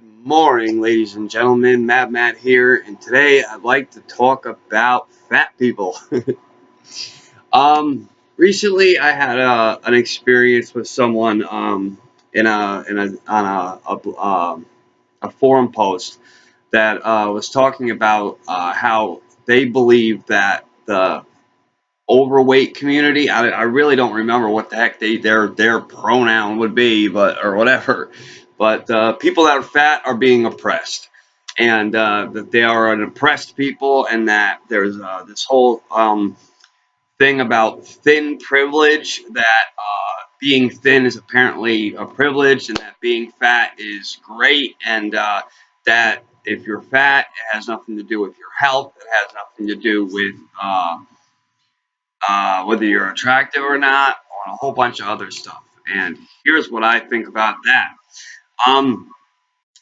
Morning, ladies and gentlemen. Matt here, and today I'd like to talk about fat people. Recently I had an experience with someone on a forum post that was talking about how they believe that the overweight community. I really don't remember what the heck their pronoun would be, but or whatever. But people that are fat are being oppressed, and that they are an oppressed people, and that there's this whole thing about thin privilege. That being thin is apparently a privilege, and that being fat is great, and that if you're fat, it has nothing to do with your health. It has nothing to do with whether you're attractive or not, or a whole bunch of other stuff. And here's what I think about that. Um,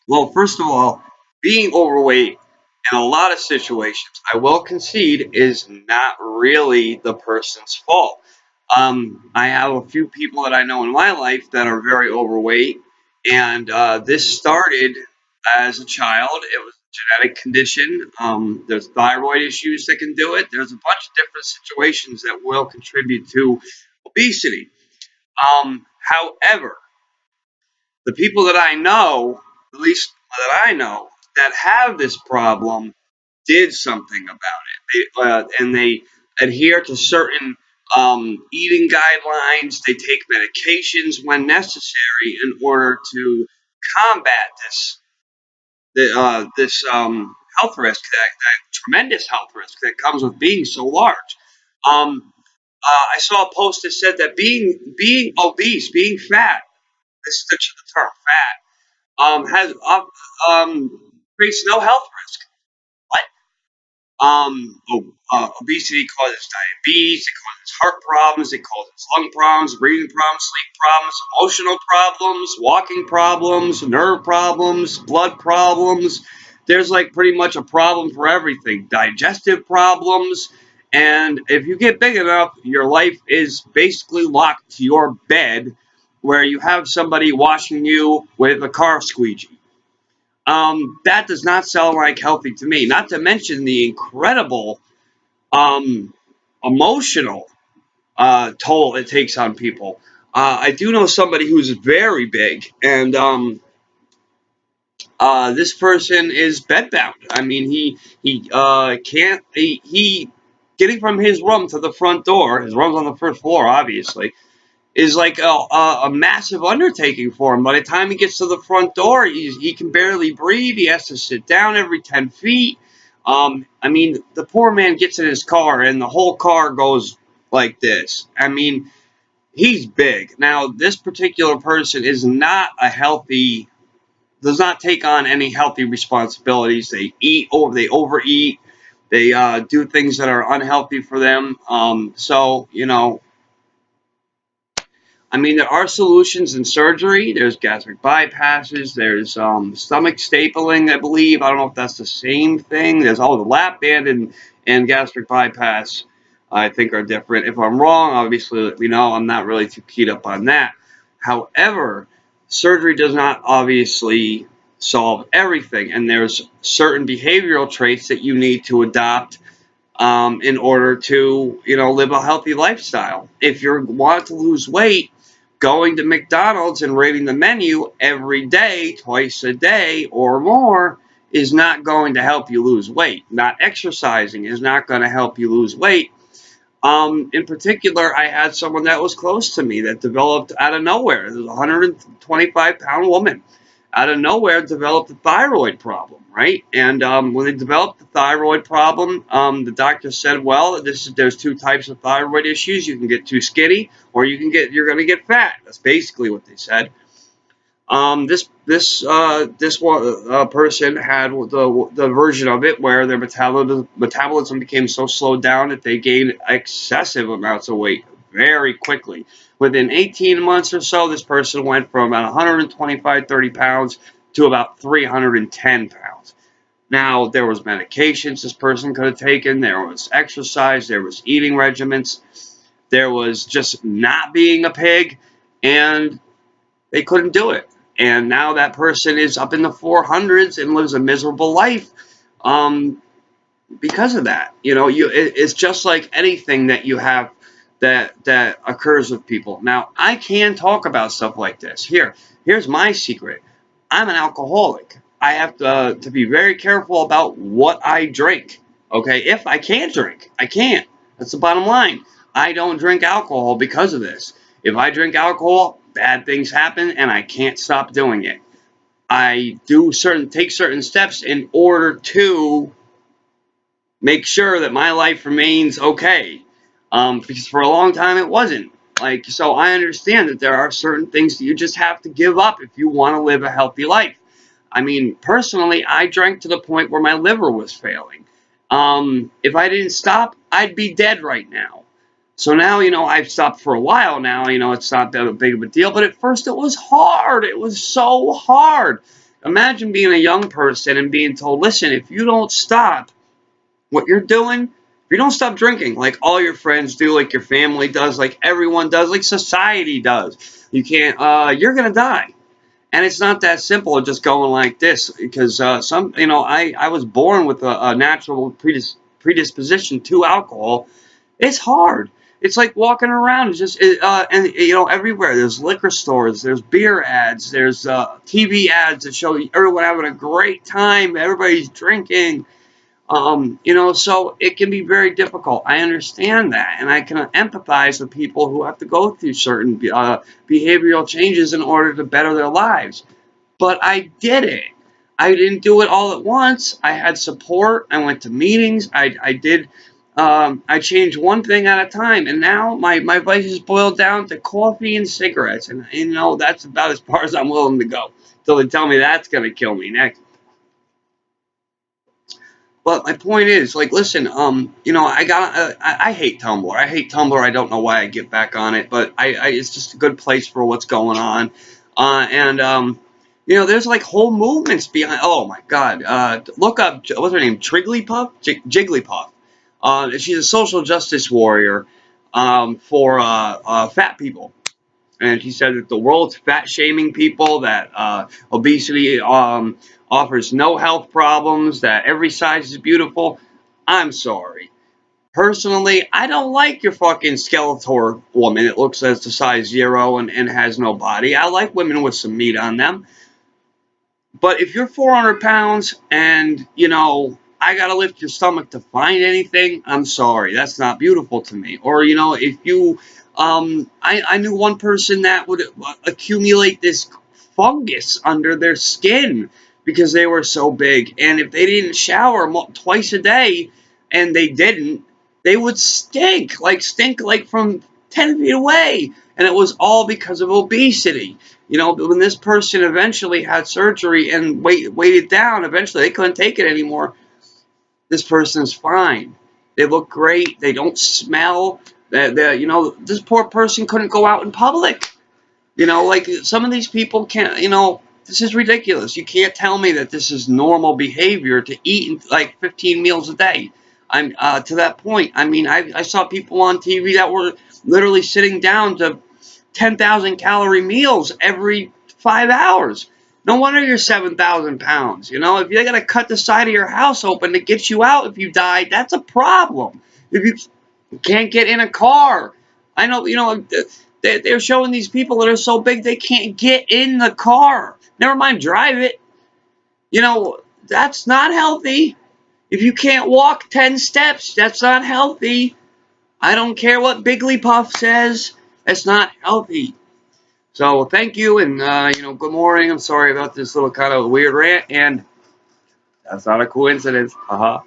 well, first of all, being overweight in a lot of situations, I will concede, is not really the person's fault. I have a few people that I know in my life that are very overweight, and this started as a child. It was a genetic condition. There's thyroid issues that can do it. There's a bunch of different situations that will contribute to obesity. However, the people that I know, at least that I know, that have this problem did something about it. And they adhere to certain eating guidelines. They take medications when necessary in order to combat this health risk, that tremendous health risk that comes with being so large. Um, I saw a post that said that being obese, being fat, this is the term fat, has creates no health risk. What? Obesity causes diabetes, it causes heart problems, it causes lung problems, breathing problems, sleep problems, emotional problems, walking problems, nerve problems, blood problems. There's like pretty much a problem for everything. Digestive problems. And if you get big enough, your life is basically locked to your bed where you have somebody watching you with a car squeegee. That does not sound like healthy to me. Not to mention the incredible um, emotional toll it takes on people. I do know somebody who's very big, and this person is bedbound. I mean, he can't he getting from his room to the front door. His room's on the first floor, obviously. Is like a massive undertaking for him. By the time he gets to the front door, he can barely breathe. He has to sit down every 10 feet. I mean, the poor man gets in his car, and the whole car goes like this. I mean, he's big. Now, this particular person is not a healthy, does not take on any healthy responsibilities. They overeat, they do things that are unhealthy for them. I mean, there are solutions in surgery. There's gastric bypasses. There's stomach stapling, I believe. I don't know if that's the same thing. There's the lap band and gastric bypass, I think, are different. If I'm wrong, obviously let me know. I'm not really too keyed up on that. However, surgery does not obviously solve everything, and there's certain behavioral traits that you need to adopt in order to, live a healthy lifestyle. If you want to lose weight, going to McDonald's and rating the menu every day, twice a day or more, is not going to help you lose weight. Not exercising is not going to help you lose weight. In particular, I had someone that was close to me that developed out of nowhere. It was a 125-pound woman out of nowhere developed a thyroid problem, right? And when they developed the thyroid problem, the doctor said, well, there's two types of thyroid issues. You can get too skinny, or you're going to get fat. That's basically what they said. This one person had the version of it where their metabolism became so slowed down that they gained excessive amounts of weight very quickly. Within 18 months or so, this person went from about 125, 30 pounds to about 310 pounds. Now, there was medications this person could have taken. There was exercise. There was eating regimens. There was just not being a pig, and they couldn't do it. And now that person is up in the 400s and lives a miserable life because of that. You know, it's just like anything that you have that occurs with people. Now, I can talk about stuff like this. Here's my secret. I'm an alcoholic. I have to be very careful about what I drink. Okay, if I can't drink, I can't. That's the bottom line. I don't drink alcohol because of this. If I drink alcohol, bad things happen, and I can't stop doing it. I take certain steps in order to make sure that my life remains okay. Because for a long time it wasn't. Like, so I understand that there are certain things that you just have to give up if you want to live a healthy life. I mean, personally, I drank to the point where my liver was failing. If I didn't stop, I'd be dead right now. So now, you know, I've stopped for a while now. You know, it's not that big of a deal. But at first it was hard. It was so hard. Imagine being a young person and being told, listen, if you don't stop what you're doing, if you don't stop drinking, like all your friends do, like your family does, like everyone does, like society does, you can't, you're going to die. And it's not that simple of just going like this, because you know, I was born with a natural predisposition to alcohol. It's hard. It's like walking around. It's just, and you know, everywhere. There's liquor stores. There's beer ads. There's TV ads that show everyone having a great time. Everybody's drinking. You know, so it can be very difficult. I understand that, and I can empathize with people who have to go through certain behavioral changes in order to better their lives. But I did it. I didn't do it all at once. I had support. I went to meetings. I changed one thing at a time, and now my vices boiled down to coffee and cigarettes, and you know, that's about as far as I'm willing to go until they tell me that's going to kill me next. But my point is, like, listen, you know, I hate Tumblr. I hate Tumblr. I don't know why I get back on it, but it's just a good place for what's going on. You know, there's like whole movements behind. Oh my God, look up what's her name, Jigglypufff. She's a social justice warrior for fat people. And he said that the world's fat shaming people, that obesity offers no health problems, that every size is beautiful. I'm sorry. Personally, I don't like your fucking Skeletor woman. It looks as the size 0 and has no body. I like women with some meat on them. But if you're 400 pounds and, you know, I got to lift your stomach to find anything, I'm sorry. That's not beautiful to me. Or, you know, if you, I knew one person that would accumulate this fungus under their skin because they were so big. And if they didn't shower twice a day, and they didn't, they would stink like from 10 feet away. And it was all because of obesity. You know, when this person eventually had surgery and weighted down, eventually they couldn't take it anymore. This person's fine. They look great. They don't smell. You know, this poor person couldn't go out in public. You know, like some of these people can't, you know, this is ridiculous. You can't tell me that this is normal behavior to eat like 15 meals a day. I'm to that point. I mean, I saw people on TV that were literally sitting down to 10,000 calorie meals every 5 hours. No wonder you're 7,000 pounds. You know, if you got to cut the side of your house open to get you out if you died, that's a problem. If you can't get in a car, I know, you know, they're showing these people that are so big they can't get in the car. Never mind drive it. You know, that's not healthy. If you can't walk 10 steps, that's not healthy. I don't care what Jigglypuff says. That's not healthy. So thank you, and you know, good morning. I'm sorry about this little kind of weird rant, and that's not a coincidence. Haha.